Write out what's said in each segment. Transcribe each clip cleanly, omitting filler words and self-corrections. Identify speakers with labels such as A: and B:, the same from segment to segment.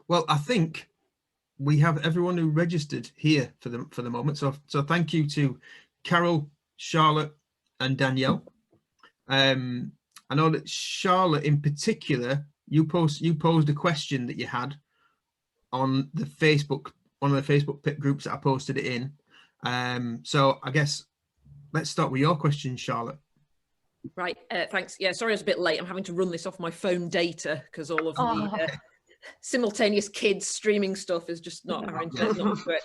A: Well, I think we have everyone who registered here for the moment. So thank you to Carol, Charlotte, and Danielle. I know that Charlotte, in particular, you posed a question that you had on the Facebook, one of the Facebook groups that I posted it in. So I guess let's start with your question, Charlotte.
B: Right, thanks. Yeah, sorry I was a bit late. I'm having to run this off my phone data because all of the simultaneous kids streaming stuff is just not our internet not to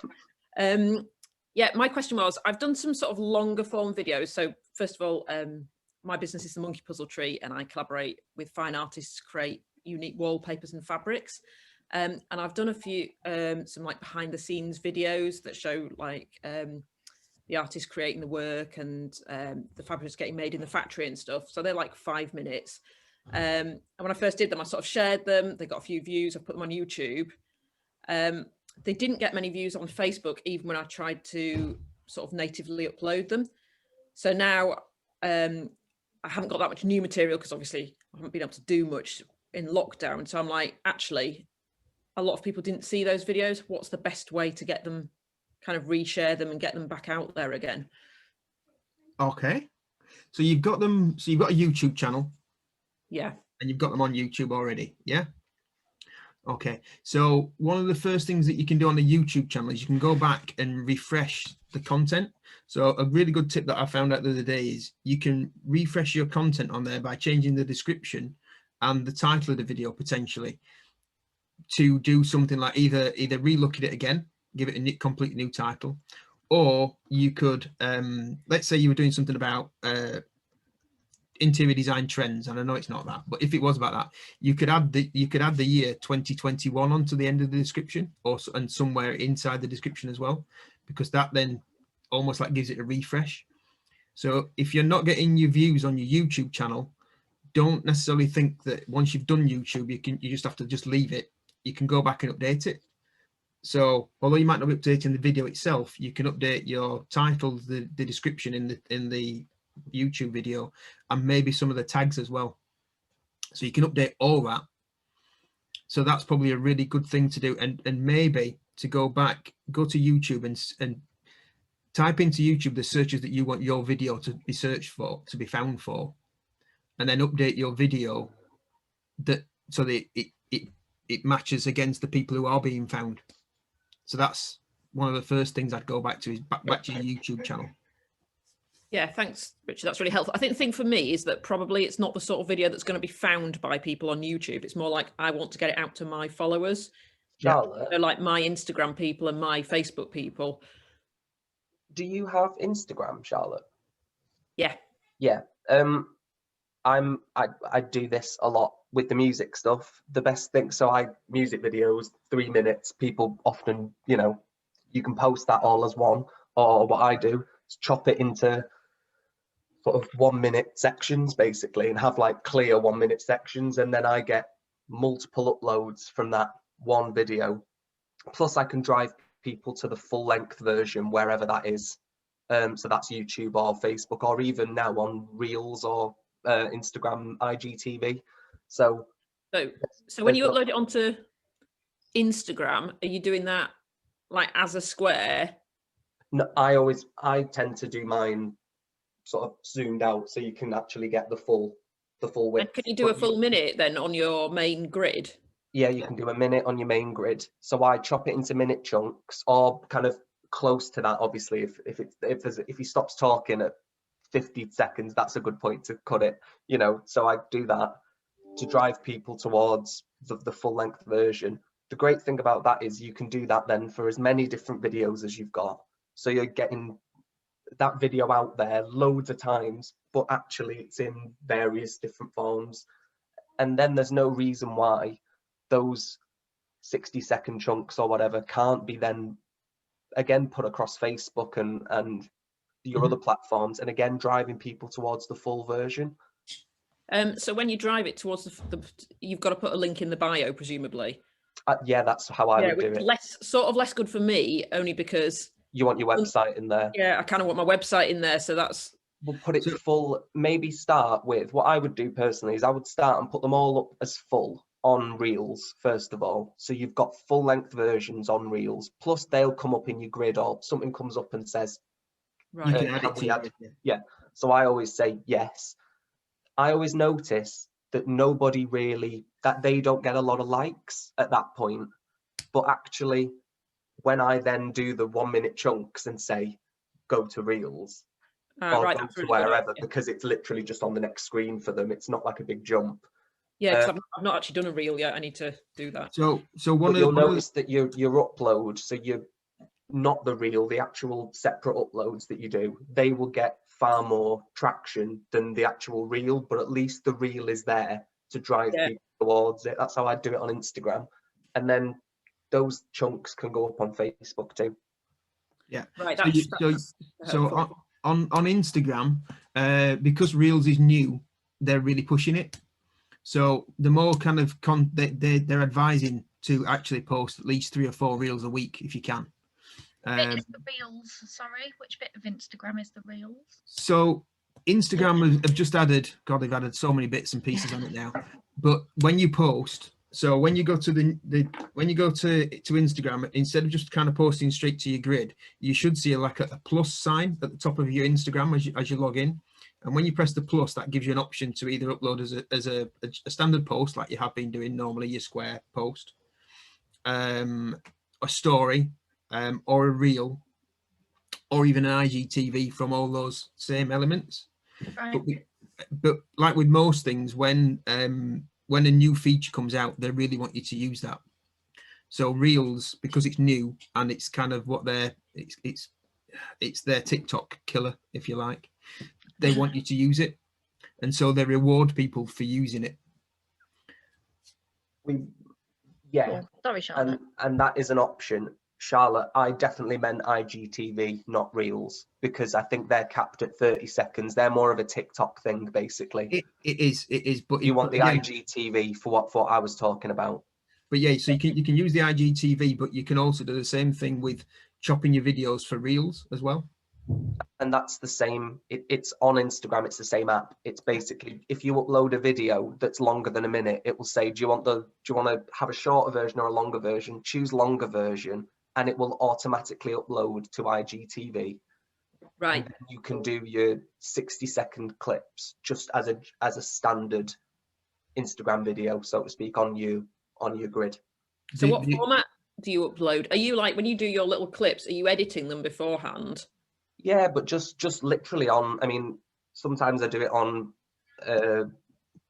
B: it. Yeah, my question was, I've done some sort of longer form videos. So first of all, my business is the Monkey Puzzle Tree, and I collaborate with fine artists to create unique wallpapers and fabrics. And I've done a few some like behind the scenes videos that show like the artist creating the work and the fabrics getting made in the factory and stuff. So they're like 5 minutes. And when I first did them, I sort of shared them. They got a few views. I put them on YouTube. They didn't get many views on Facebook, even when I tried to sort of natively upload them. So now I haven't got that much new material because obviously I haven't been able to do much in lockdown. So I'm like, actually, a lot of people didn't see those videos. What's the best way to get them, kind of reshare them and get them back out there again?
A: Okay. So you've got them, so you've got a YouTube channel.
B: Yeah.
A: And you've got them on YouTube already, yeah? Okay, so one of the first things that you can do on the YouTube channel is you can go back and refresh the content. So a really good tip that I found out the other day is you can refresh your content on there by changing the description and the title of the video potentially to do something like either relook at it again, give it a completely new title, or you could, let's say you were doing something about interior design trends, and I know it's not that, but if it was about that, you could add the year 2021 onto the end of the description, and somewhere inside the description as well, because that then almost like gives it a refresh. So if you're not getting your views on your YouTube channel, don't necessarily think that once you've done YouTube you just have to just leave it. You can go back and update it. So although you might not be updating the video itself, you can update your title, the description in the YouTube video, and maybe some of the tags as well. So you can update all that. So that's probably a really good thing to do. And maybe to go to YouTube and type into YouTube the searches that you want your video to be searched for, to be found for, and then update your video so that it matches against the people who are being found. So that's one of the first things I'd go back to, is back to your YouTube channel.
B: Yeah, thanks, Richard. That's really helpful. I think the thing for me is that probably it's not the sort of video that's going to be found by people on YouTube. It's more like I want to get it out to my followers.
C: Charlotte,
B: So like my Instagram people and my Facebook people.
C: do you have Instagram, Charlotte?
B: Yeah.
C: Yeah. I do this a lot with the music stuff. The best thing, music videos, 3 minutes. People often, you can post that all as one. Or what I do is chop it into sort of 1 minute sections basically, and have like clear 1 minute sections, and then I get multiple uploads from that one video. Plus I can drive people to the full length version wherever that is. So that's YouTube or Facebook, or even now on Reels or Instagram, IGTV. So
B: when you upload it onto Instagram, are you doing that like as a square?
C: No, I tend to do mine sort of zoomed out so you can actually get the full width.
B: And can you do a full minute then on your main grid?
C: Yeah, you can do a minute on your main grid. So I chop it into minute chunks, or kind of close to that. Obviously, if he stops talking at 50 seconds, that's a good point to cut it. So I do that to drive people towards the full length version. The great thing about that is you can do that then for as many different videos as you've got. So you're getting that video out there loads of times, but actually it's in various different forms. And then there's no reason why those 60-second chunks or whatever can't be then again put across Facebook and your other platforms, and again driving people towards the full version.
B: So when you drive it towards you've got to put a link in the bio, presumably.
C: Yeah, that's how I would do it.
B: Less good for me, only because
C: you want your website in there.
B: Yeah, I kind of want my website in there, so that's.
C: We'll put it full. Maybe start with what I would do personally is I would start and put them all up as full, on Reels, first of all. So you've got full length versions on Reels, plus they'll come up in your grid, or something comes up and says,
A: You
B: Right.
A: can add it to your grid, yeah.
C: so I always say yes. I always notice that nobody really, that they don't get a lot of likes at that point. But actually, when I then do the 1 minute chunks and say, go to Reels, or
B: Right,
C: go
B: that's
C: to
B: really good
C: wherever,
B: idea.
C: because it's literally just on the next screen for them. It's not like a big jump.
B: Yeah, because I've not actually done a reel yet. I need to do that.
A: So
C: But you'll notice that your upload, so you're not the reel, the actual separate uploads that you do, they will get far more traction than the actual reel, but at least the reel is there to drive people towards it. That's how I do it on Instagram. And then those chunks can go up on Facebook too.
A: Yeah.
B: Right.
A: So on Instagram, because Reels is new, they're really pushing it. So the more kind of they're advising to actually post at least 3 or 4 Reels a week if you can.
D: Bit is the Reels, sorry, which bit of Instagram is the Reels?
A: So Instagram have just added, God, they've added so many bits and pieces on it now. But when you post, so when you go to when you go to Instagram, instead of just kind of posting straight to your grid, you should see like a plus sign at the top of your Instagram as you log in. And when you press the plus, that gives you an option to either upload as a standard post, like you have been doing normally, your square post, a story, or a reel, or even an IGTV from all those same elements.
D: Right.
A: But like with most things, when a new feature comes out, they really want you to use that. So Reels, because it's new and it's kind of what it's their TikTok killer, if you like. They want you to use it, and so they reward people for using it.
D: Cool. Sorry, Charlotte.
C: And that is an option. Charlotte, I definitely meant IGTV, not Reels, because I think they're capped at 30 seconds. They're more of a TikTok thing, basically.
A: It is. But
C: you want the IGTV for what I was talking about.
A: But yeah, so you can use the IGTV, but you can also do the same thing with chopping your videos for Reels as well.
C: And that's the same. It's on Instagram. It's the same app. It's basically, if you upload a video that's longer than a minute, it will say, do you want to have a shorter version or a longer version? Choose longer version, and it will automatically upload to IGTV.
B: Right.
C: And you can do your 60-second clips just as a standard Instagram video, so to speak, on your grid.
B: So what format do you upload? Are you like, when you do your little clips, are you editing them beforehand?
C: Yeah, but just literally on, I mean, sometimes I do it on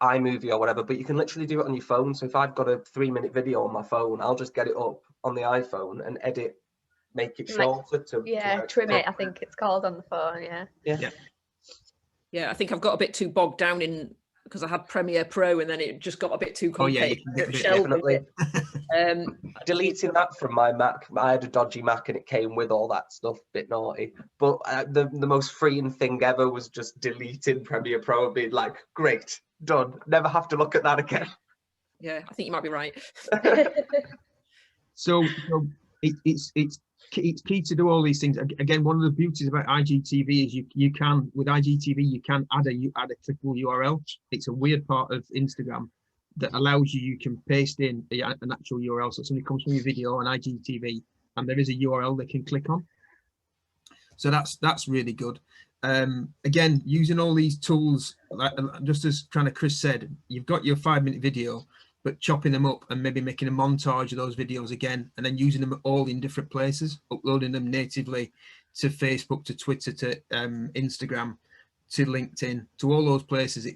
C: iMovie or whatever, but you can literally do it on your phone. So if I've got a 3-minute video on my phone, I'll just get it up on the iPhone and edit, make it shorter to
E: trim it, I think it's called on the phone.
B: Yeah, I think I've got a bit too bogged down in, because I had Premiere Pro and then it just got a bit too complicated.
C: Definitely. Deleting that from my Mac, I had a dodgy Mac and it came with all that stuff, bit naughty. But the most freeing thing ever was just deleting Premiere Pro and being like, great, done, never have to look at that again.
B: Yeah, I think you might be right.
A: So it's key to do all these things. Again, one of the beauties about IGTV is you can, with IGTV, you can add a clickable URL. It's a weird part of Instagram that allows you can paste in an actual URL. So somebody comes from your video on IGTV and there is a URL they can click on. So that's really good. Again, using all these tools, like, just as kind of Chris said, you've got your 5-minute video, but chopping them up and maybe making a montage of those videos again, and then using them all in different places, uploading them natively to Facebook, to Twitter, to Instagram, to LinkedIn, to all those places,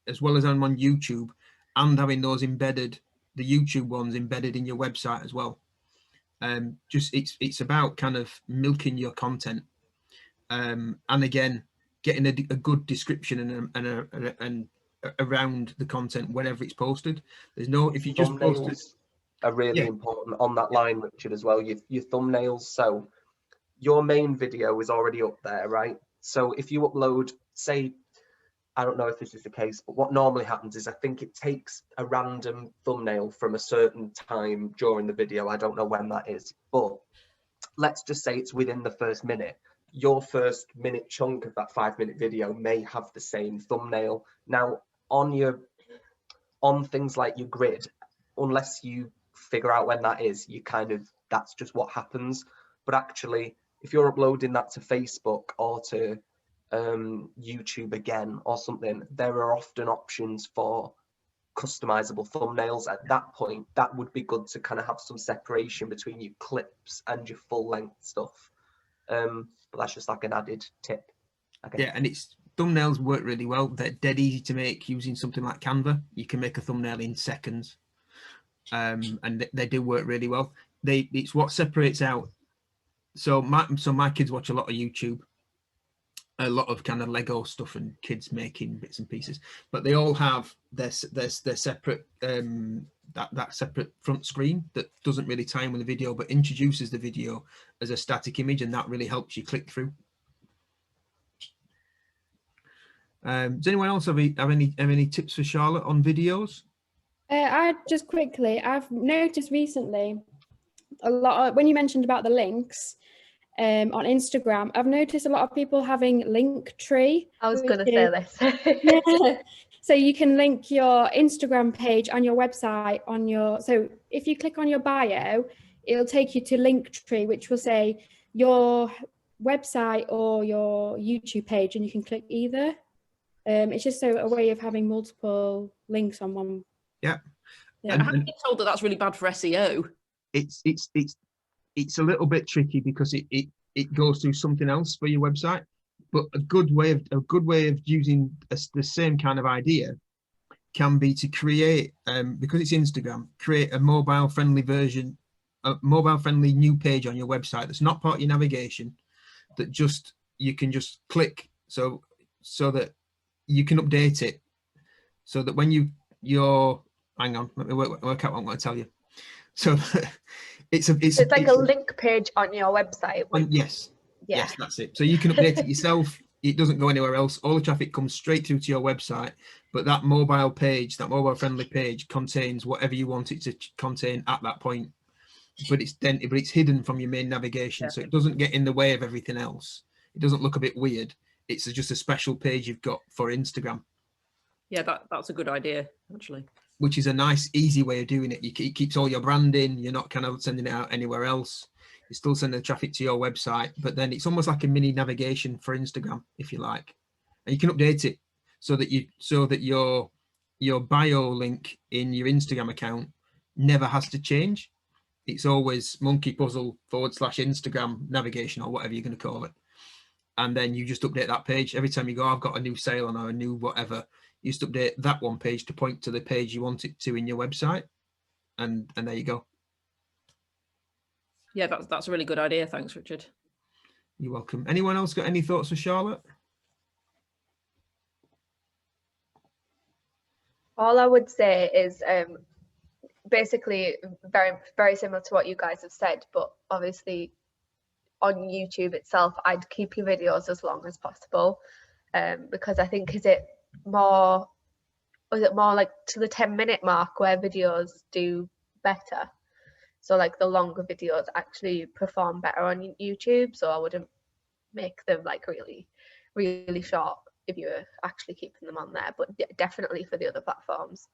A: as well as on YouTube, and having those embedded, the YouTube ones embedded in your website as well. Just it's about kind of milking your content, and again, getting a good description and around the content whenever it's posted. There's no, if you just posted,
C: are really important on that line, Richard, as well. Your thumbnails. So your main video is already up there, right? So if you upload, say, I don't know if this is the case, but what normally happens is I think it takes a random thumbnail from a certain time during the video. I don't know when that is, but let's just say it's within the first minute. Your first minute chunk of that 5-minute video may have the same thumbnail. Now, on things like your grid, unless you figure out when that is, you kind of, that's just what happens. But actually, if you're uploading that to Facebook or to YouTube again or something, there are often options for customizable thumbnails. At that point, that would be good to kind of have some separation between your clips and your full length stuff. But that's just like an added tip, I guess.
A: Yeah, and it's thumbnails work really well. They're dead easy to make using something like Canva. You can make a thumbnail in seconds, and they do work really well. It's what separates out. So my kids watch a lot of YouTube, a lot of kind of Lego stuff and kids making bits and pieces, but they all have their separate that separate front screen that doesn't really tie in with the video, but introduces the video as a static image, and that really helps you click through. Does anyone else have any tips for Charlotte on videos?
F: I just quickly, I've noticed recently a lot of, when you mentioned about the links on Instagram, I've noticed a lot of people having Linktree.
E: I was going to say this.
F: Yeah. So you can link your Instagram page and your website on your, so if you click on your bio, it'll take you to Linktree, which will say your website or your YouTube page, and you can click either. It's just a way of having multiple links on one.
A: Yeah.
B: Yeah, I have been told that that's really bad for SEO.
A: It's a little bit tricky because it goes through something else for your website. But a good way of using the same kind of idea can be to create, because it's Instagram, create a mobile friendly version, a mobile friendly new page on your website that's not part of your navigation, that just you can just click so that you can update it, so that when you're hang on, let me work out what I'm going to tell you. So it's
E: like a link page on your website.
A: Yes.
E: Yeah.
A: Yes, that's it. So you can update it yourself. It doesn't go anywhere else. All the traffic comes straight through to your website, but that mobile page, that mobile friendly page, contains whatever you want it to contain at that point. But it's hidden from your main navigation,
B: Yeah.
A: so it doesn't get in the way of everything else. It doesn't look a bit weird. It's just a special page you've got for Instagram.
B: Yeah, that's a good idea, actually.
A: Which is a nice, easy way of doing it. It keeps all your branding. You're not kind of sending it out anywhere else. You're still sending the traffic to your website, but then it's almost like a mini navigation for Instagram, if you like. And you can update it so that your bio link in your Instagram account never has to change. It's always monkey puzzle / Instagram navigation, or whatever you're going to call it. And then you just update that page every time you go, I've got a new sale on or a new whatever. You just update that one page to point to the page you want it to in your website, and there you go.
B: Yeah, that's a really good idea. Thanks, Richard.
A: You're welcome. Anyone else got any thoughts for Charlotte?
E: All I would say is basically very, very similar to what you guys have said, but obviously on YouTube itself, I'd keep your videos as long as possible, because I think was it more like to the 10-minute mark where videos do better? So like the longer videos actually perform better on YouTube. So I wouldn't make them like really, really short if you're actually keeping them on there, but definitely for the other platforms.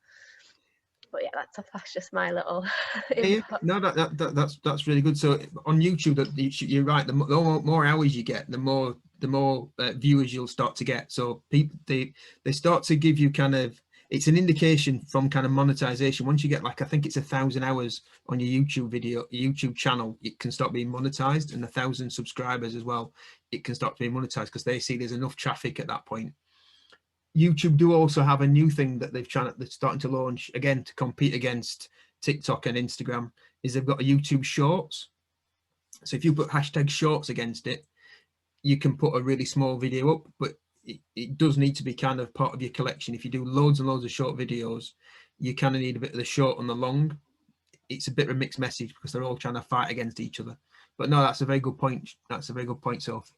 E: But yeah, that's just my little input.
A: No, that's really good. So on YouTube, you're right. The more hours you get, the more viewers you'll start to get. So people they start to give you kind of, it's an indication from kind of monetization. Once you get like, I think it's 1,000 hours on your YouTube channel, it can start being monetized, and 1,000 subscribers as well, it can start being monetized because they see there's enough traffic at that point. YouTube do also have a new thing that they're starting to launch again to compete against TikTok and Instagram, is they've got a YouTube Shorts. So if you put hashtag shorts against it, you can put a really small video up, but it does need to be kind of part of your collection. If you do loads and loads of short videos, you kind of need a bit of the short and the long. It's a bit of a mixed message because they're all trying to fight against each other. But no, that's a very good point. That's a very good point, Sophie.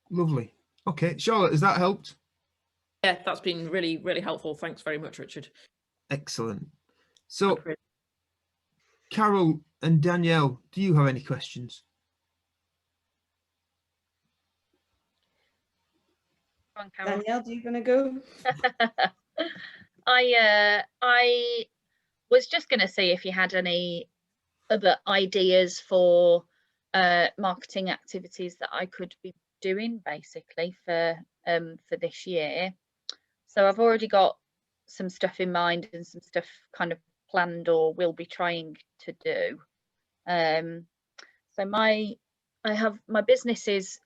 A: Lovely. Okay, Charlotte, has that helped?
B: Yeah, that's been really, really helpful. Thanks very much, Richard.
A: Excellent. So, Carol and Danielle, do you have any questions?
D: Go on, Carol.
G: Danielle, do you want to go?
D: I was just going to see if you had any other ideas for marketing activities that I could be doing basically for this year. So I've already got some stuff in mind and some stuff kind of planned or will be trying to do. So my business is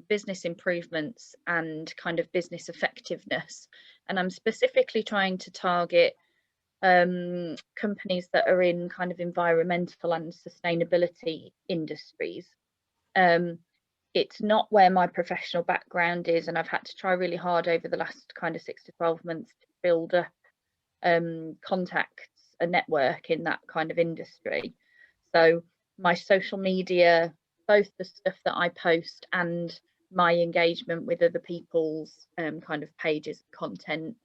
D: business improvements and kind of business effectiveness, and I'm specifically trying to target companies that are in kind of environmental and sustainability industries. It's not where my professional background is, and I've had to try really hard over the last kind of 6 to 12 months to build up contacts, a network in that kind of industry. So my social media, both the stuff that I post and my engagement with other people's kind of pages, content,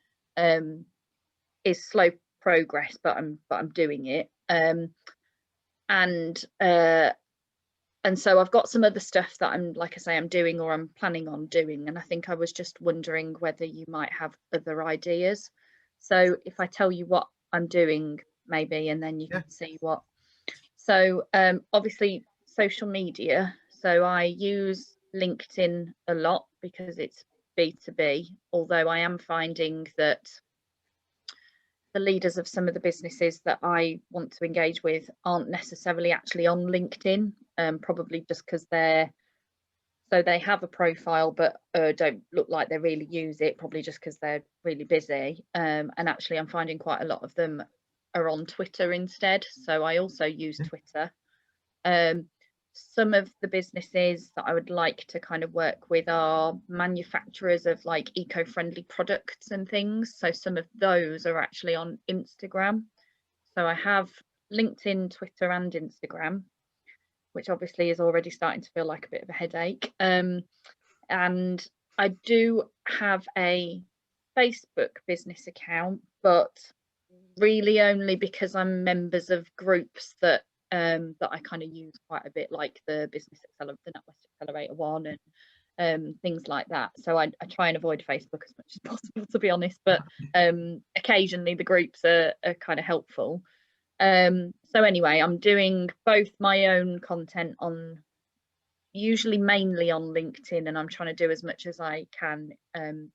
D: is slow progress, but I'm doing it. And so I've got some other stuff that I'm, like I say, I'm doing or I'm planning on doing, and I think I was just wondering whether you might have other ideas. So if I tell you what I'm doing maybe, and then you can see what. So obviously social media, so I use LinkedIn a lot because it's B2B, although I am finding that the leaders of some of the businesses that I want to engage with aren't necessarily actually on LinkedIn, probably just because they have a profile but don't look like they really use it, probably just because they're really busy. And actually I'm finding quite a lot of them are on Twitter instead, so I also use Twitter. Some of the businesses that I would like to kind of work with are manufacturers of like eco-friendly products and things, so some of those are actually on Instagram. So I have LinkedIn, Twitter and Instagram, which obviously is already starting to feel like a bit of a headache. And I do have a Facebook business account, but really only because I'm members of groups that I kind of use quite a bit, like the the NatWest Accelerator one and things like that. So I try and avoid Facebook as much as possible, to be honest, but occasionally the groups are kind of helpful. So anyway, I'm doing both my own content on, usually mainly on LinkedIn, and I'm trying to do as much as I can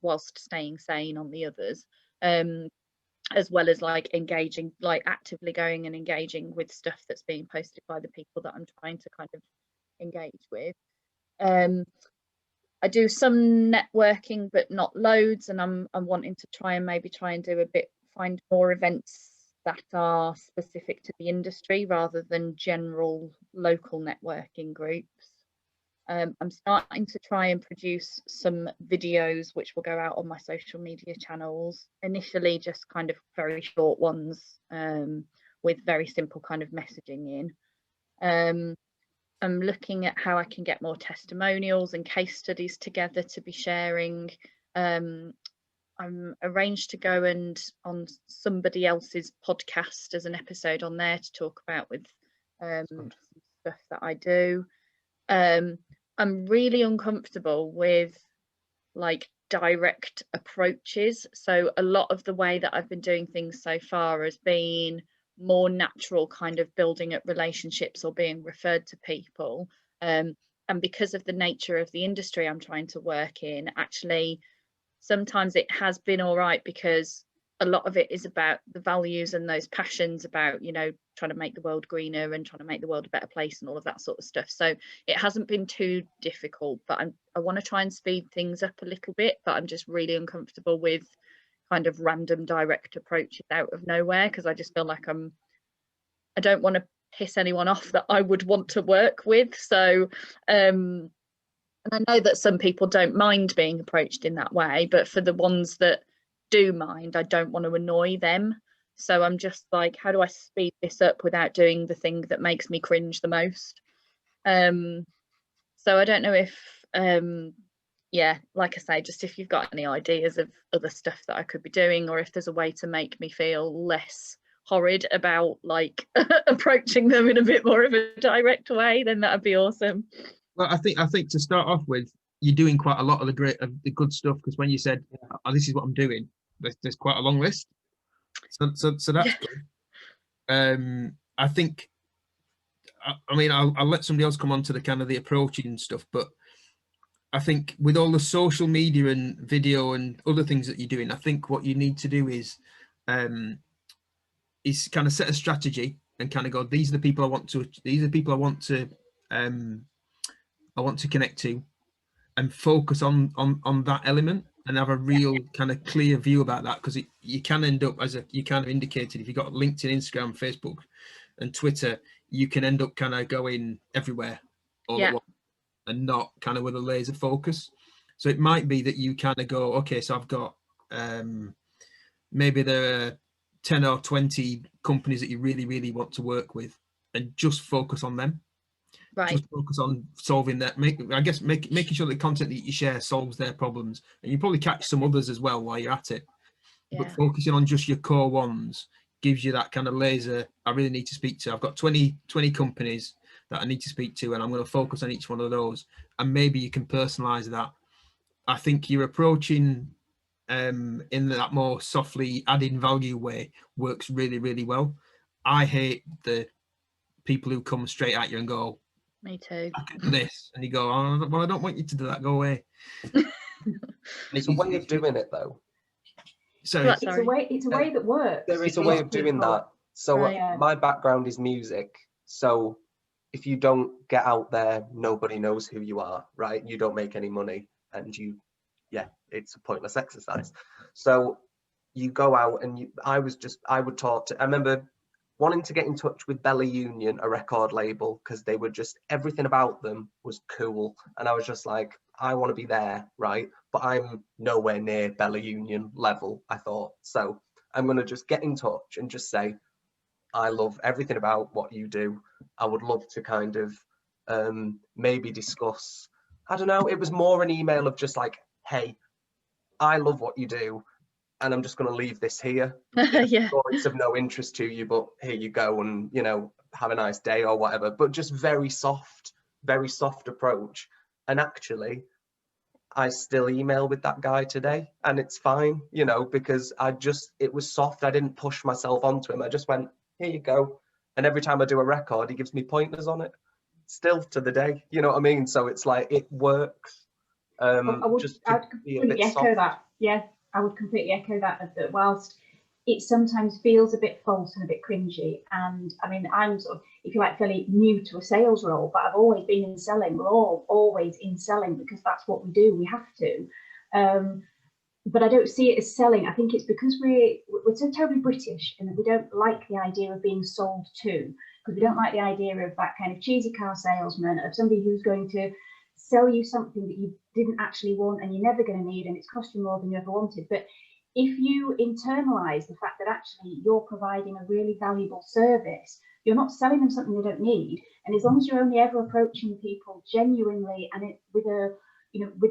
D: whilst staying sane on the others, as well as like engaging, like actively going and engaging with stuff that's being posted by the people that I'm trying to kind of engage with. I do some networking but not loads, and I'm wanting to try and do a bit, find more events that are specific to the industry rather than general local networking groups. I'm starting to try and produce some videos which will go out on my social media channels, initially just kind of very short ones with very simple kind of messaging in. I'm looking at how I can get more testimonials and case studies together to be sharing. I'm arranged to go and on somebody else's podcast as an episode on there to talk about with some stuff that I do. I'm really uncomfortable with like direct approaches. So a lot of the way that I've been doing things so far has been more natural, kind of building up relationships or being referred to people. And because of the nature of the industry I'm trying to work in, actually, sometimes it has been all right because a lot of it is about the values and those passions about, you know, trying to make the world greener and trying to make the world a better place and all of that sort of stuff. So it hasn't been too difficult, but I want to try and speed things up a little bit, but I'm just really uncomfortable with kind of random direct approaches out of nowhere, because I just feel like I don't want to piss anyone off that I would want to work with. So and I know that some people don't mind being approached in that way, but for the ones that do mind, I don't want to annoy them. So I'm just like, how do I speed this up without doing the thing that makes me cringe the most? So I don't know if yeah, like I say, just if you've got any ideas of other stuff that I could be doing, or if there's a way to make me feel less horrid about like approaching them in a bit more of a direct way, then that'd be awesome.
A: Well, I think to start off with, you're doing quite a lot of the good stuff, because when you said, oh, this is what I'm doing, there's quite a long list. So that's good. I think, I mean, I'll let somebody else come on to the kind of the approaching and stuff, but I think with all the social media and video and other things that you're doing, I think what you need to do is kind of set a strategy and kind of go, these are the people I want to, I want to connect to, and focus on that element and have a real kind of clear view about that, because you can end up, as you kind of indicated, if you've got LinkedIn, Instagram, Facebook and Twitter, you can end up kind of going everywhere all at once and not kind of with a laser focus. So it might be that you kind of go, okay, so I've got maybe there are 10 or 20 companies that you really, really want to work with, and just focus on them.
D: Right.
A: Just focus on solving that. Making sure the content that you share solves their problems, and you probably catch some others as well while you're at it.
D: Yeah.
A: But focusing on just your core ones gives you that kind of laser. I really need to speak to. I've got 20 companies that I need to speak to, and I'm going to focus on each one of those. And maybe you can personalize that. I think you're approaching in that more softly adding value way works really, really well. I hate the people who come straight at you and go,
D: Me too.
A: I can do this, and you go, oh, well, I don't want you to do that, go away.
C: It's a way of doing it though.
A: So
D: What?
G: It's
D: Sorry.
G: a way that works.
C: There is
G: for
C: a way
G: most
C: of doing
G: people.
C: that. So
G: Right.
C: my background is music. So if you don't get out there, nobody knows who you are, right? You don't make any money, and it's a pointless exercise. So you go out and I would talk to, I remember wanting to get in touch with Bella Union, a record label, because they were just, everything about them was cool. And I was just like, I want to be there, right? But I'm nowhere near Bella Union level, I thought. So I'm going to just get in touch and just say, I love everything about what you do. I would love to kind of maybe discuss, I don't know, it was more an email of just like, hey, I love what you do, and I'm just going to leave this here.
D: Yeah.
C: It's of no interest to you, but here you go, and have a nice day or whatever. But just very soft approach. And actually, I still email with that guy today, and it's fine, because it was soft. I didn't push myself onto him. I just went, here you go. And every time I do a record, he gives me pointers on it. Still to the day, you know what I mean? So it's like, it works.
G: I'd completely echo that. Yeah, I would completely echo that. That whilst it sometimes feels a bit false and a bit cringy, and I mean, I'm sort of, if you like, fairly new to a sales role, but I've always been in selling. We're all always in selling because that's what we do. We have to. But I don't see it as selling. I think it's because we're so terribly British, and we don't like the idea of being sold to, because we don't like the idea of that kind of cheesy car salesman, of somebody who's going to sell you something that you didn't actually want and you're never going to need, and it's cost you more than you ever wanted. But if you internalize the fact that actually you're providing a really valuable service, you're not selling them something they don't need, and as long as you're only ever approaching people genuinely and with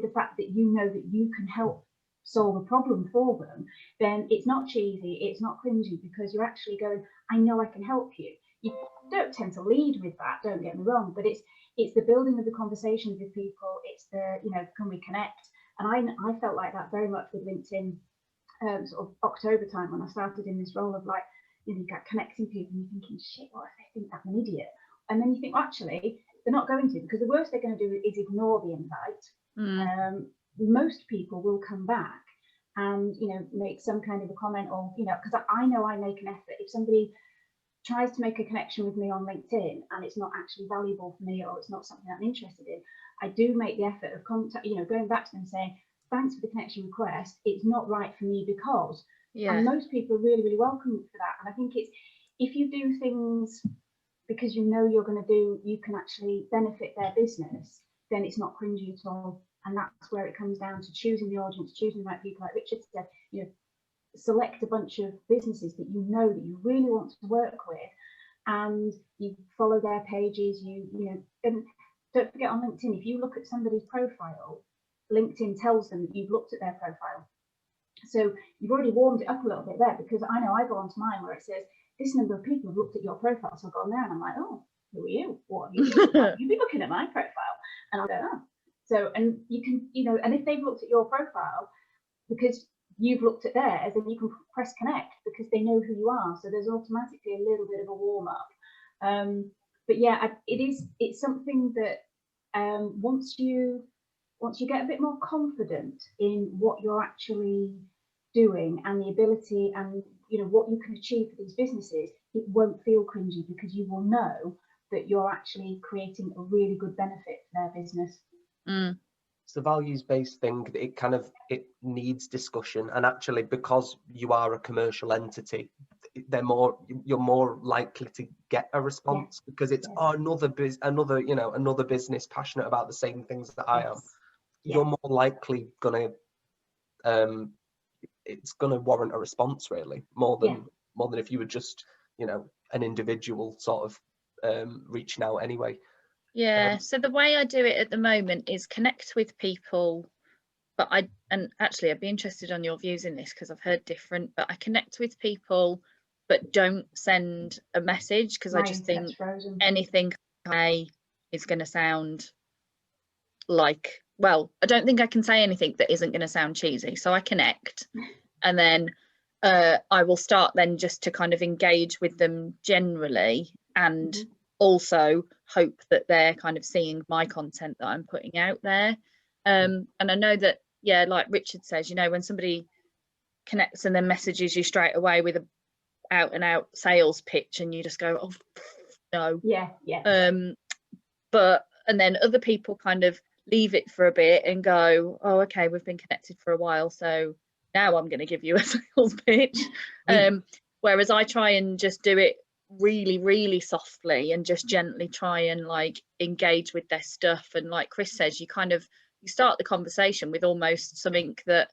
G: the fact that you know that you can help solve a problem for them, then it's not cheesy, it's not cringy, because you're actually going, I know I can help you. You don't tend to lead with that, don't get me wrong, but it's the building of the conversations with people. It's the, can we connect? And I felt like that very much with LinkedIn, sort of October time, when I started in this role of like, you got connecting people and you're thinking, shit, what if they think I'm an idiot? And then you think, well, actually, they're not going to, because the worst they're going to do is ignore the invite. Most people will come back and, make some kind of a comment, or, because I know I make an effort. If somebody tries to make a connection with me on LinkedIn and it's not actually valuable for me, or it's not something I'm interested in, I do make the effort of contact, going back to them saying, thanks for the connection request, it's not right for me because, and most people are really, really welcome for that. And I think it's, if you do things because you can actually benefit their business, then it's not cringy at all. And that's where it comes down to choosing the audience, choosing the right people. Like Richard said, select a bunch of businesses that you know that you really want to work with, and you follow their pages. And don't forget, on LinkedIn, if you look at somebody's profile, LinkedIn tells them that you've looked at their profile. So you've already warmed it up a little bit there, because I know I go onto mine where it says this number of people have looked at your profile. So I go on there and I'm like, oh, who are you? What have you been? You've been looking at my profile, and I go, oh. So, and you can, and if they've looked at your profile, because you've looked at theirs, and you can press connect because they know who you are. So there's automatically a little bit of a warm up. But yeah, it's something that once you get a bit more confident in what you're actually doing and the ability and what you can achieve for these businesses, it won't feel cringy because you will know that you're actually creating a really good benefit for their business.
C: It's the values-based thing. It needs discussion, and actually, because you are a commercial entity, you're more likely to get a response because it's another business passionate about the same things that I am. You're more likely it's gonna warrant a response, really, more than if you were just an individual sort of reaching out anyway.
D: So the way I do it at the moment is connect with people, but actually I'd be interested on your views in this because I've heard different, but I connect with people but don't send a message because I just think anything I say is going to sound like, well, I don't think I can say anything that isn't going to sound cheesy, so I connect and then I will start then just to kind of engage with them generally and also hope that they're kind of seeing my content that I'm putting out there. And I know that, like Richard says, when somebody connects and then messages you straight away with a out and out sales pitch and you just go, oh no. But and then other people kind of leave it for a bit and go, oh, okay, we've been connected for a while, so now I'm going to give you a sales pitch. Whereas I try and just do it really, really softly and just gently try and like engage with their stuff. And like Chris says, you start the conversation with almost something that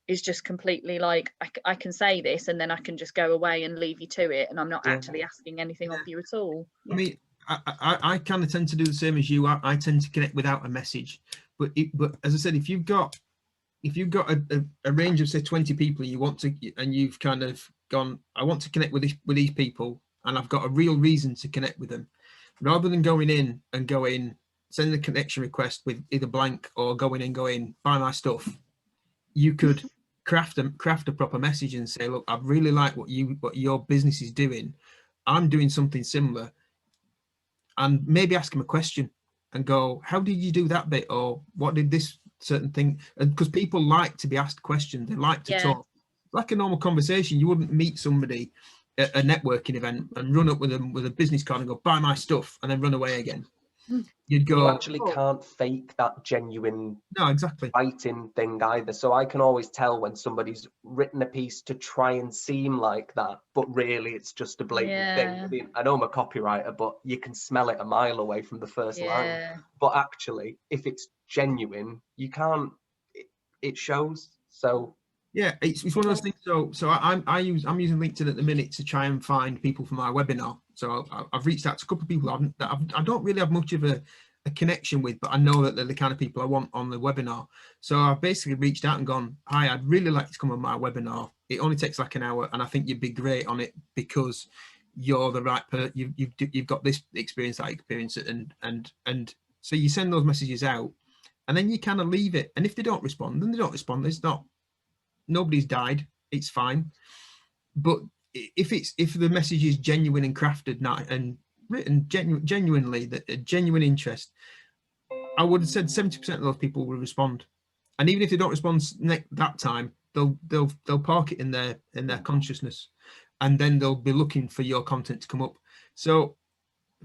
D: is just completely like, I can say this and then I can just go away and leave you to it, and I'm not actually asking anything of you at all.
A: I mean, I kind of tend to do the same as you. I tend to connect without a message, but as I said, if you've got a range of say 20 people and you've kind of gone, I want to connect with these people and I've got a real reason to connect with them, rather than going in and sending a connection request with either blank or going in going buy my stuff, you could craft a proper message and say, look, I really like what your business is doing. I'm doing something similar. And maybe ask them a question and go, how did you do that bit? Or what did this certain thing? And because people like to be asked questions, they like to talk. Like a normal conversation, you wouldn't meet somebody at a networking event and run up with them with a business card and go, buy my stuff, and then run away again. You'd go,
C: you actually can't fake that genuine writing thing either. So I can always tell when somebody's written a piece to try and seem like that, but really it's just a blatant thing. I mean, I know I'm a copywriter, but you can smell it a mile away from the first line. But actually, if it's genuine, you can't. It shows. So
A: yeah, it's one of those things. So I'm using LinkedIn at the minute to try and find people for my webinar. So I've reached out to a couple of people that I don't really have much of a connection with, but I know that they're the kind of people I want on the webinar. So I've basically reached out and gone, hi, I'd really like to come on my webinar. It only takes like an hour, and I think you'd be great on it because you're the right person. You've got this experience, that experience, and so you send those messages out, and then you kind of leave it. And if they don't respond, then they don't respond. Nobody's died. It's fine. But if the message is genuine and crafted and written genuinely, that a genuine interest, I would have said 70% of those people will respond. And even if they don't respond that time, they'll park it in their consciousness, and then they'll be looking for your content to come up. So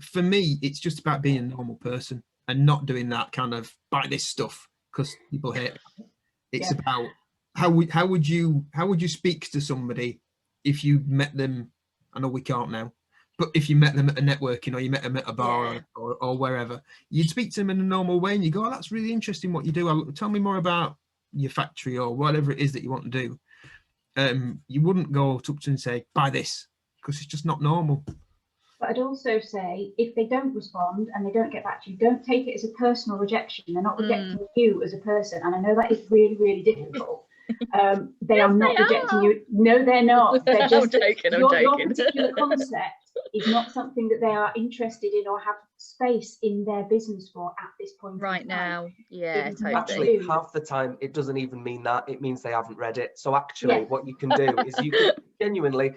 A: for me, it's just about being a normal person and not doing that kind of buy this stuff because people hate it. It's about how would you speak to somebody if you met them? I know we can't now, but if you met them at a networking or you met them at a bar or wherever, you'd speak to them in a normal way and you go, oh, that's really interesting what you do. Tell me more about your factory or whatever it is that you want to do. You wouldn't go up to them and say, buy this, because it's just not normal.
G: But I'd also say, if they don't respond and they don't get back to you, don't take it as a personal rejection. They're not rejecting you as a person. And I know that is really, really difficult. They are not rejecting you. No, they're not. They're just,
D: I'm joking.
G: Your particular concept is not something that they are interested in or have space in their business for at this point
D: right
G: in time.
D: now. Yeah, totally.
C: Actually, half the time it doesn't even mean that. It means they haven't read it. So actually, what you can do is you can genuinely,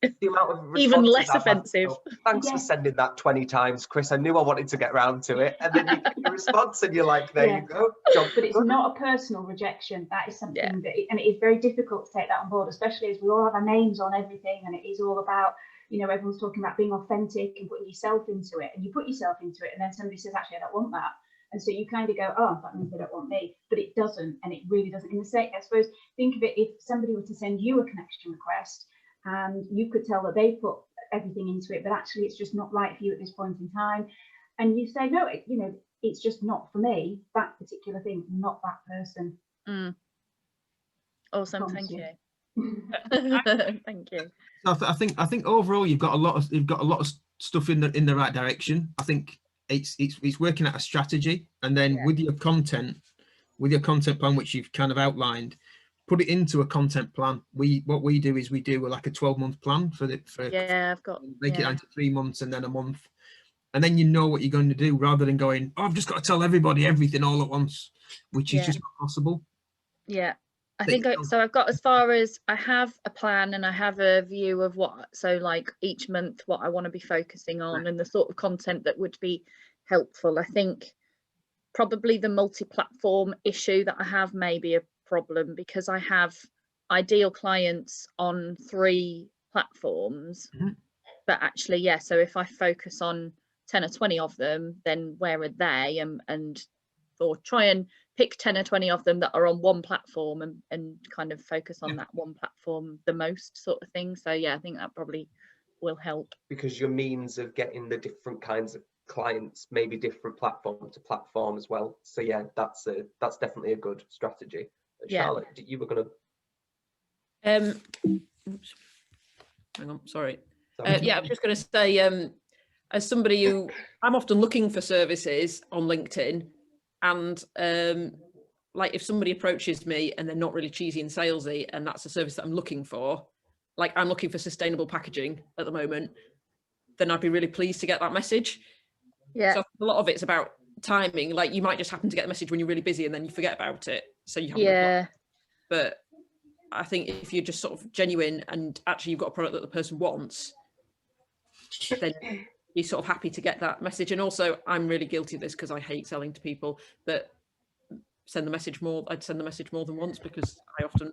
C: the amount of responses
D: Even less
C: I've had,
D: offensive.
C: oh, thanks for sending that 20 times, Chris. I knew I wanted to get round to it. And then you get your response and you're like, there you go.
G: But it's not a personal rejection. That is something that, and it is very difficult to take that on board, especially as we all have our names on everything, and it is all about, you know, everyone's talking about being authentic and putting yourself into it, and you put yourself into it, and then somebody says, actually, I don't want that. And so you kind of go, oh, that means they don't want me, but it doesn't, and it really doesn't. In the same, I suppose, think of it, if somebody were to send you a connection request, and you could tell that they put everything into it, but actually it's just not right for you at this point in time, and you say, no, you know, it's just not for me, that particular thing, not that person.
D: Awesome, thank you. Thank you.
A: So I think overall you've got a lot of stuff in the right direction. I think it's working out a strategy, and then with your content plan, which you've kind of outlined, put it into a content plan. What we do is we do like a 12-month plan
D: I've got
A: make it down to 3 months and then a month, and then you know what you're going to do, rather than going, oh, I've just got to tell everybody everything all at once, which is just not possible.
D: I think so I've got as far as I have a plan, and I have a view of what, so like each month what I want to be focusing on and the sort of content that would be helpful. I think probably the multi-platform issue that I have may be a problem, because I have ideal clients on 3 platforms, but actually so if I focus on 10 or 20 of them, then where are they, or try and pick 10 or 20 of them that are on one platform and kind of focus on that one platform the most, sort of thing. So I think that probably will help, because
C: your means of getting the different kinds of clients may be different platform to platform as well. So that's definitely a good strategy. Charlotte, you were going
B: to hang on, sorry. I was just going to say, as somebody who, I'm often looking for services on LinkedIn, and like if somebody approaches me and they're not really cheesy and salesy, and that's a service that I'm looking for, like I'm looking for sustainable packaging at the moment, then I'd be really pleased to get that message. So a lot of it's about timing. Like you might just happen to get the message when you're really busy and then you forget about it, so you haven't replied. But I think if you're just sort of genuine and actually you've got a product that the person wants, then you're sort of happy to get that message. And also I'm really guilty of this, because I hate selling to people that send the message more. I'd send the message more than once, because I often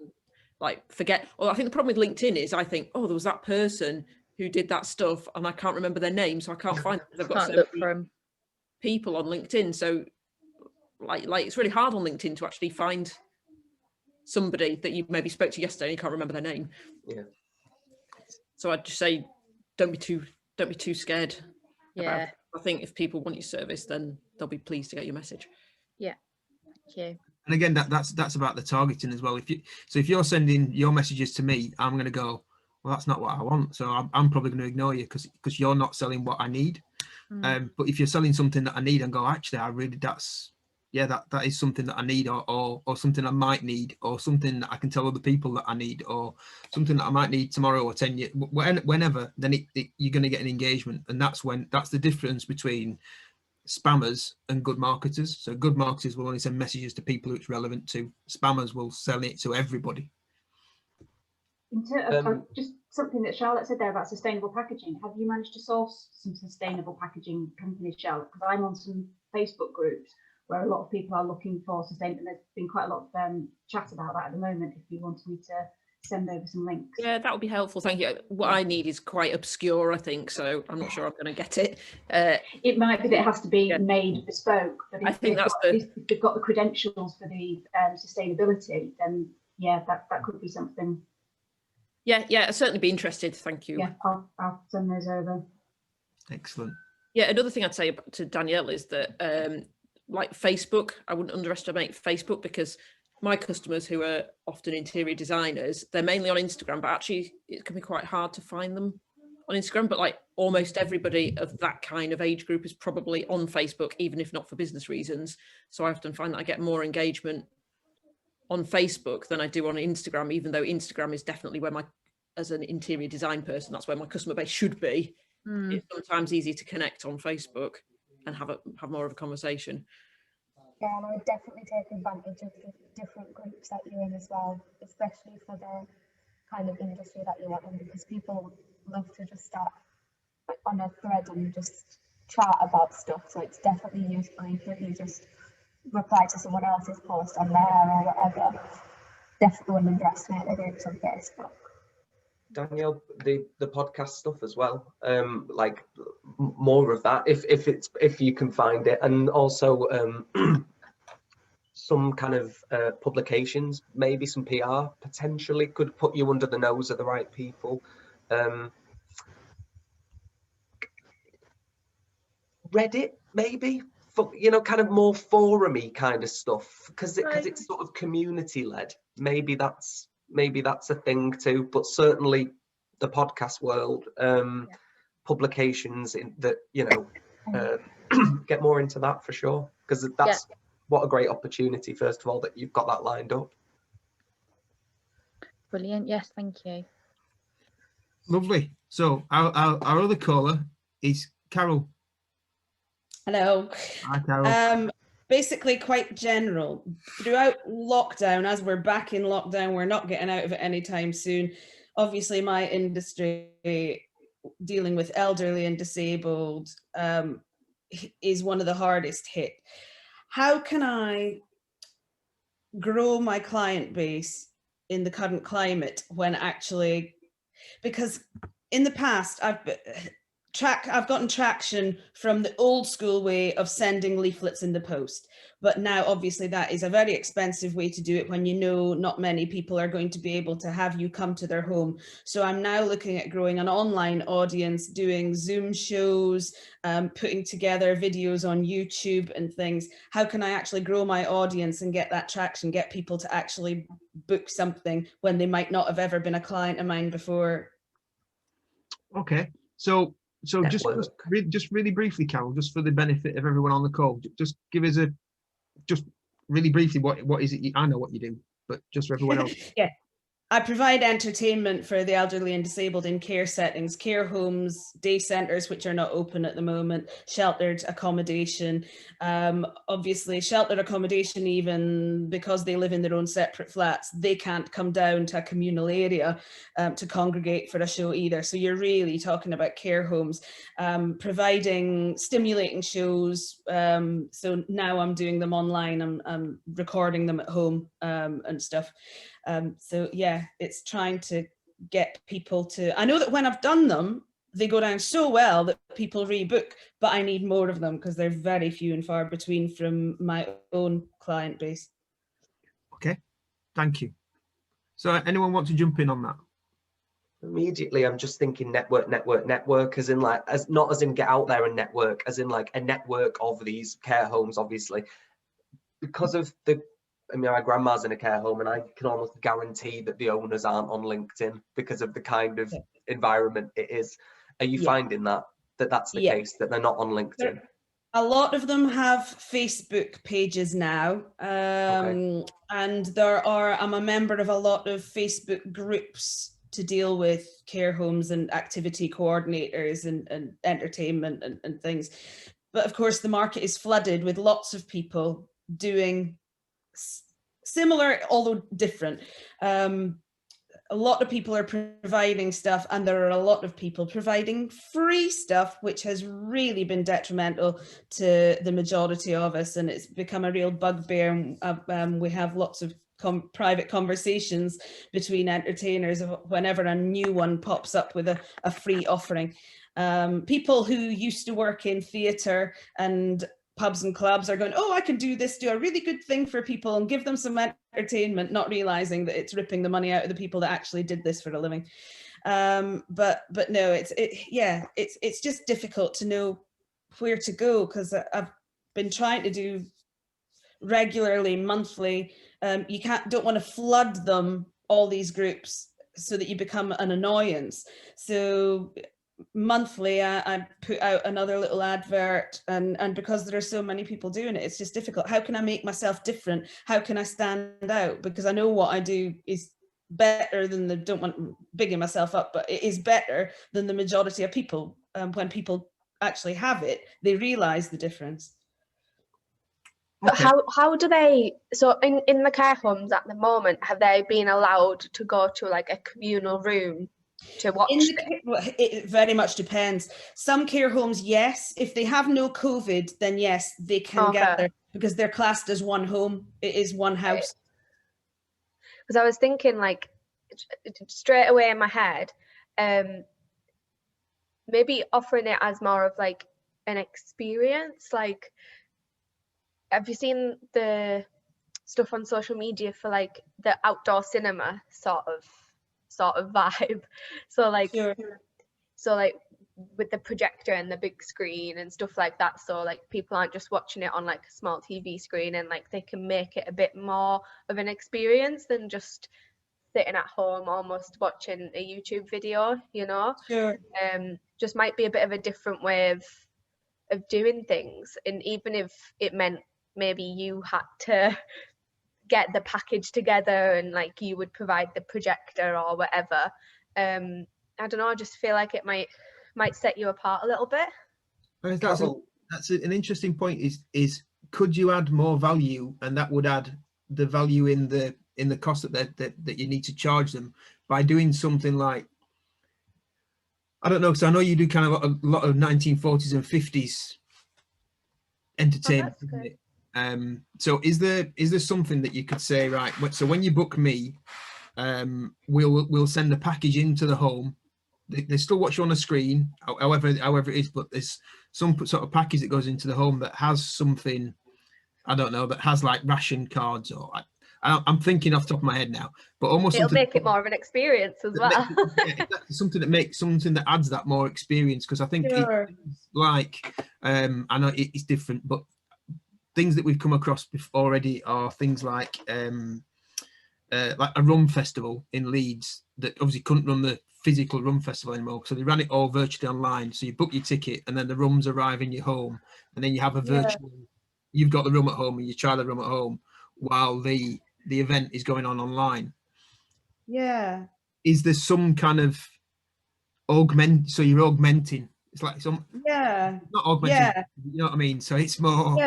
B: like forget. Or I think the problem with LinkedIn is I think, oh, there was that person who did that stuff and I can't remember their name, so I can't find them, because I've got so many people on LinkedIn. So like it's really hard on LinkedIn to actually find somebody that you maybe spoke to yesterday and you can't remember their name. So I'd just say don't be too scared about it. I think if people want your service, then they'll be pleased to get your message.
D: Thank you.
A: And again, that's about the targeting as well. If you're sending your messages to me, I'm going to go, well, that's not what I want, so I'm probably going to ignore you because you're not selling what I need. But if you're selling something that I need and go, actually, that is something that I need, or something I might need, or something that I can tell other people that I need, or something that I might need tomorrow or 10 years, whenever, then you're going to get an engagement. And that's the difference between spammers and good marketers. So good marketers will only send messages to people who it's relevant to. Spammers will sell it to everybody.
G: In terms of just something that Charlotte said there about sustainable packaging, have you managed to source some sustainable packaging companies, Charlotte? Because I'm on some Facebook groups where a lot of people are looking for sustainable, and there's been quite a lot of chat about that at the moment. If you wanted me to send over some links.
B: Yeah, that would be helpful. Thank you. What I need is quite obscure, I think, so I'm not sure I'm going to get it.
G: It might be that it has to be made bespoke, but if,
B: I think
G: if they've got the credentials for the sustainability, then that could be something.
B: Yeah, I'd certainly be interested. Thank you.
G: Yeah, I'll send those over.
A: Excellent.
B: Yeah, another thing I'd say to Danielle is that like Facebook, I wouldn't underestimate Facebook, because my customers, who are often interior designers, they're mainly on Instagram, but actually it can be quite hard to find them on Instagram. But like almost everybody of that kind of age group is probably on Facebook, even if not for business reasons. So I often find that I get more engagement on Facebook than I do on Instagram, even though Instagram is definitely where as an interior design person, that's where my customer base should be. It's sometimes easy to connect on Facebook. and have more of a conversation.
E: Yeah, and I would definitely take advantage of the different groups that you're in as well, especially for the kind of industry that you want in, because people love to just start on a thread and just chat about stuff. So it's definitely useful if you just reply to someone else's post on there or whatever. Definitely wouldn't underestimate the groups on Facebook.
C: Danielle, the podcast stuff as well, like more of that if you can find it, and also some kind of publications, maybe some PR potentially could put you under the nose of the right people. Reddit maybe, for, you know, kind of more forum-y kind of stuff, because it's sort of community led. Maybe that's a thing too, but certainly the podcast world, publications in that, you know, get more into that for sure, because that's what a great opportunity, first of all, that you've got that lined up.
D: Brilliant. Yes, thank you.
A: Lovely. So our other caller is Carol.
H: Hello.
A: Hi, Carol.
H: Basically quite general. Throughout lockdown, as we're back in lockdown, we're not getting out of it anytime soon. Obviously, my industry, dealing with elderly and disabled, is one of the hardest hit. How can I grow my client base in the current climate when actually, because in the past I've gotten traction from the old school way of sending leaflets in the post, but now obviously that is a very expensive way to do it when you know not many people are going to be able to have you come to their home. So I'm now looking at growing an online audience, doing Zoom shows, putting together videos on YouTube and things. How can I actually grow my audience and get that traction, get people to actually book something when they might not have ever been a client of mine before?
A: Okay, so just really briefly, Carol, just for the benefit of everyone on the call, just give us just really briefly what is it I know what you do, but just for everyone else.
H: Yeah, I provide entertainment for the elderly and disabled in care settings, care homes, day centres, which are not open at the moment, sheltered accommodation. Obviously, sheltered accommodation, even because they live in their own separate flats, they can't come down to a communal area to congregate for a show either. So you're really talking about care homes, providing stimulating shows. So now I'm doing them online, I'm recording them at home and stuff. So yeah, it's trying to get people to, I know that when I've done them, they go down so well that people rebook, but I need more of them because they're very few and far between from my own client base.
A: Okay, thank you. So anyone want to jump in on that?
C: Immediately, I'm just thinking network, as in like, not as in get out there and network, as in like a network of these care homes, obviously, because of my grandma's in a care home, and I can almost guarantee that the owners aren't on LinkedIn because of the kind of environment it is. Are you finding that's the case, that they're not on LinkedIn?
H: A lot of them have Facebook pages now, and I'm a member of a lot of Facebook groups to deal with care homes and activity coordinators and entertainment and things. But of course, the market is flooded with lots of people doing similar, although different. A lot of people are providing stuff, and there are a lot of people providing free stuff, which has really been detrimental to the majority of us, and it's become a real bugbear. We have lots of private conversations between entertainers whenever a new one pops up with a free offering. People who used to work in theatre and pubs and clubs are going, oh, I can do this, do a really good thing for people and give them some entertainment, not realizing that it's ripping the money out of the people that actually did this for a living. But no, it's just difficult to know where to go, because I've been trying to do regularly, monthly. You don't want to flood them, all these groups, so that you become an annoyance. So monthly I put out another little advert, and because there are so many people doing it, it's just difficult. How can I make myself different? How can I stand out? Because I know what I do is better than don't want bigging myself up, but it is better than the majority of people. When people actually have it, they realize the difference.
E: But how do they, so in the care homes at the moment, have they been allowed to go to like a communal room to watch
H: it very much depends. Some care homes, yes. If they have no COVID, then yes, they can gather, because they're classed as one home. It is one house.
E: Because I was thinking, like, straight away in my head, maybe offering it as more of like an experience. Like, have you seen the stuff on social media for like the outdoor cinema sort of vibe? So like,
H: Sure.
E: so like with the projector and the big screen and stuff like that, so like people aren't just watching it on like a small TV screen, and like they can make it a bit more of an experience than just sitting at home almost watching a YouTube video, you know.
H: Sure.
E: Just might be a bit of a different way of doing things. And even if it meant maybe you had to get the package together and like you would provide the projector or whatever, I don't know, I just feel like it might set you apart a little bit.
A: That's an interesting point. Is could you add more value, and that would add the value in the cost that you need to charge them by doing something like, I don't know, because I know you do kind of a lot of 1940s and 50s entertainment. So is there something that you could say, right, so when you book me, we'll send a package into the home. They still watch you on a screen, however it is, but there's some sort of package that goes into the home that has something, I don't know, that has like ration cards, or I'm thinking off the top of my head now, but almost
E: it'll make it more of an experience as well.
A: Something that adds that more experience, because I think
H: Sure.
A: it's like, I know it's different, but things that we've come across already are things like a rum festival in Leeds that obviously couldn't run the physical rum festival anymore, so they ran it all virtually online. So you book your ticket, and then the rums arrive in your home, and then you have a virtual, you've got the rum at home, and you try the rum at home while the event is going on online.
H: Yeah.
A: Is there some kind of so you're augmenting, it's like some, not augmenting, you know what I mean? So it's more,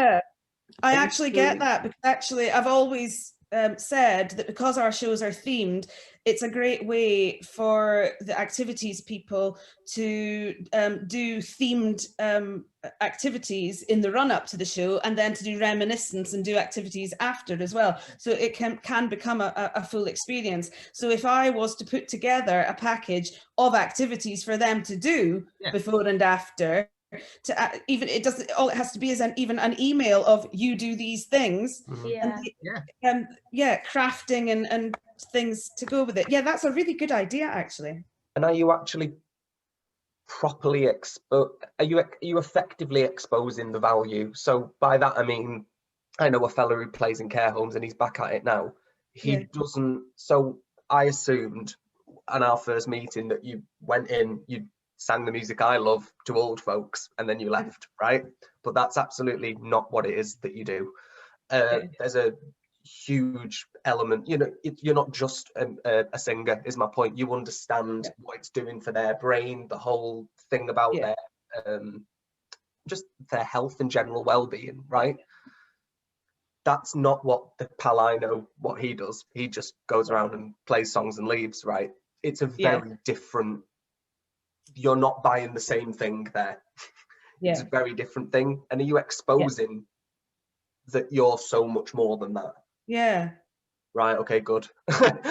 H: I actually get that, because actually I've always said that because our shows are themed, it's a great way for the activities people to do themed activities in the run up to the show, and then to do reminiscence and do activities after as well. So it can become a full experience. So if I was to put together a package of activities for them to do before and after, to even it doesn't, all it has to be is even an email of you do these things, and crafting and things to go with it. Yeah, that's a really good idea, actually.
C: And are you actually properly are you effectively exposing the value? So by that I mean, I know a fella who plays in care homes and he's back at it now. He doesn't, so I assumed on our first meeting that you went in, you sang the music I love to old folks, and then you left, right? But that's absolutely not what it is that you do. There's a huge element, you know, you're not just a singer, is my point. You understand what it's doing for their brain, the whole thing about their just their health and general well-being, right? That's not what the pal I know, what he does. He just goes around and plays songs and leaves, right? It's a very different, you're not buying the same thing there. It's a very different thing. And are you exposing that you're so much more than that?
H: Yeah.
C: Right, okay, good.
E: Like,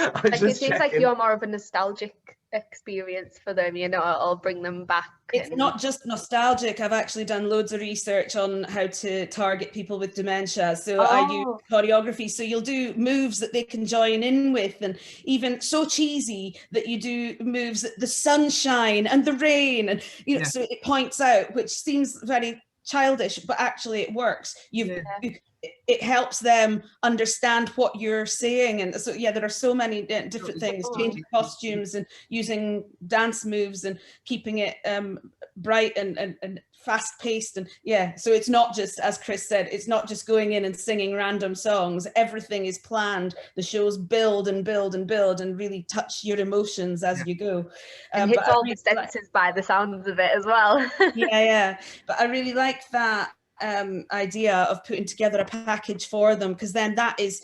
E: it seems like you're more of a nostalgic experience for them, you know, it'll bring them back.
H: It's not just nostalgic. I've actually done loads of research on how to target people with dementia. So I use choreography. So you'll do moves that they can join in with, and even so cheesy that you do moves, the sunshine and the rain, and you know, so it points out, which seems very childish, but actually it works. It helps them understand what you're saying. And so there are so many different things, changing costumes and using dance moves and keeping it bright and fast paced, and yeah, so it's not just, as Chris said, it's not just going in and singing random songs. Everything is planned. The shows build and build and build and really touch your emotions as you go.
E: And hits all the senses by the sounds of it as well.
H: Yeah, but I really like that idea of putting together a package for them, because then that is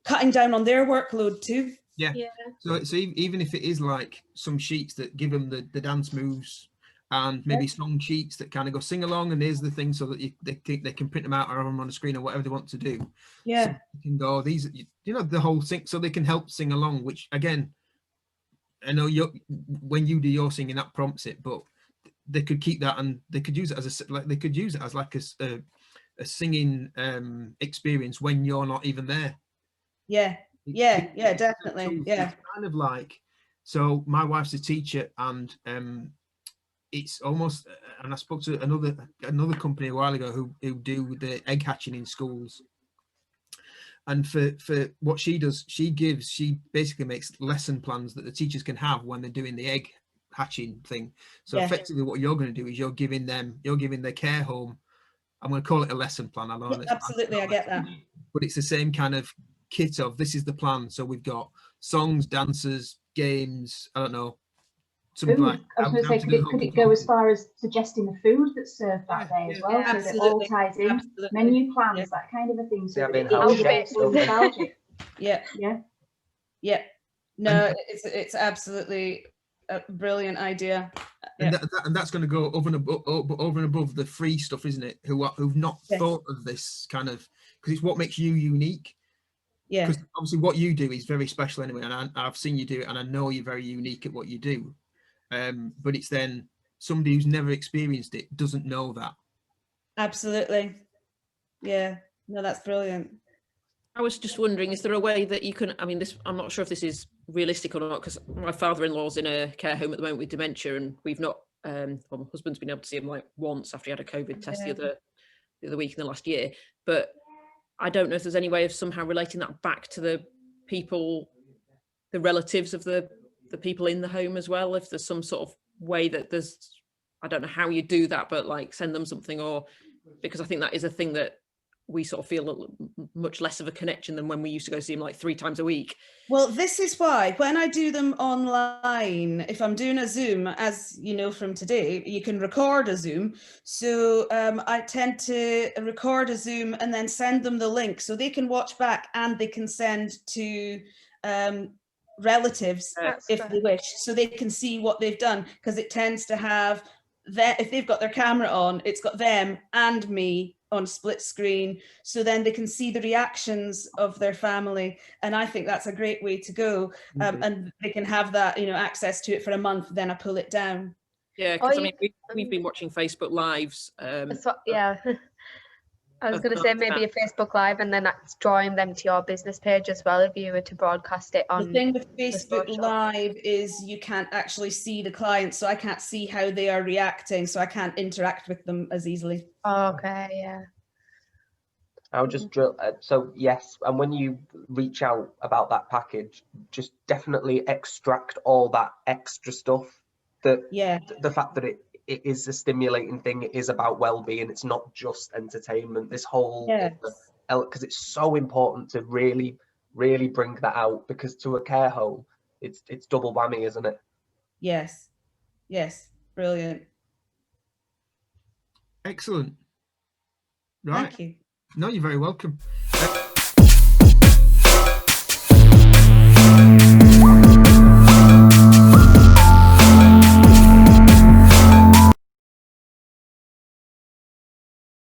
H: cutting down on their workload too.
A: Yeah. So even if it is like some sheets that give them the dance moves, and maybe song sheets that kind of go sing along, and here's the thing, so that they can print them out or have them on a screen or whatever they want to do.
H: Yeah.
A: So you can go, these, you know, the whole thing, so they can help sing along, which again, I know when you do your singing, that prompts it, but they could keep that, and they could use it as a singing experience when you're not even there.
H: Yeah, definitely. Yeah.
A: It's kind of like, so my wife's a teacher, and it's almost, and I spoke to another company a while ago who do the egg hatching in schools. And for what she does, she basically makes lesson plans that the teachers can have when they're doing the egg hatching thing. So effectively what you're going to do is you're giving their care home, I'm going to call it a lesson plan. I know
H: Absolutely, I get that.
A: But it's the same kind of kit of, this is the plan. So we've got songs, dances, games, I don't know.
G: Food. I was going to say, could it go as far as suggesting the food that's served that day as well, so that it all ties in?
H: Absolutely.
G: Menu plans, that kind of a thing. So
C: Yeah,
G: it's nostalgic.
H: Yeah. No, it's absolutely a brilliant idea.
A: And that's going to go over and above the free stuff, isn't it? Who've not thought of this kind of, because it's what makes you unique.
H: Yeah.
A: Because obviously what you do is very special anyway, and I've seen you do it, and I know you're very unique at what you do. But it's then somebody who's never experienced it doesn't know that.
H: Absolutely. Yeah. No, that's brilliant.
B: I was just wondering, is there a way that you can, I mean, I'm not sure if this is realistic or not, because my father-in-law's in a care home at the moment with dementia, and we've not, well, my husband's been able to see him like once after he had a COVID test the other week in the last year. But I don't know if there's any way of somehow relating that back to the people, the relatives of the people in the home as well, if there's some sort of way that there's, I don't know how you do that, but like send them something, or, because I think that is a thing that we sort of feel much less of a connection than when we used to go see them like 3 times a week.
H: Well, this is why when I do them online, if I'm doing a Zoom, as you know from today, you can record a Zoom. So I tend to record a Zoom and then send them the link so they can watch back, and they can send to relatives if they wish, so they can see what they've done, because it tends to have that, if they've got their camera on, it's got them and me on split screen, so then they can see the reactions of their family, and I think that's a great way to go. And they can have that, you know, access to it for a month, then I pull it down.
B: Yeah, because I mean, we've been watching Facebook Lives.
E: I was going to say maybe a Facebook Live, and then that's drawing them to your business page as well if you were to broadcast it on.
H: The thing with Facebook Live is you can't actually see the clients, so I can't see how they are reacting, so I can't interact with them as easily.
E: Okay, yeah.
C: I'll just drill. So yes, and when you reach out about that package, just definitely extract all that extra stuff. The fact that it is a stimulating thing, it is about well-being, it's not just entertainment, this whole, because it's so important to really bring that out, because to a care home it's double whammy, isn't it?
H: Yes, brilliant,
A: excellent. Right,
H: thank you.
A: No, you're very welcome.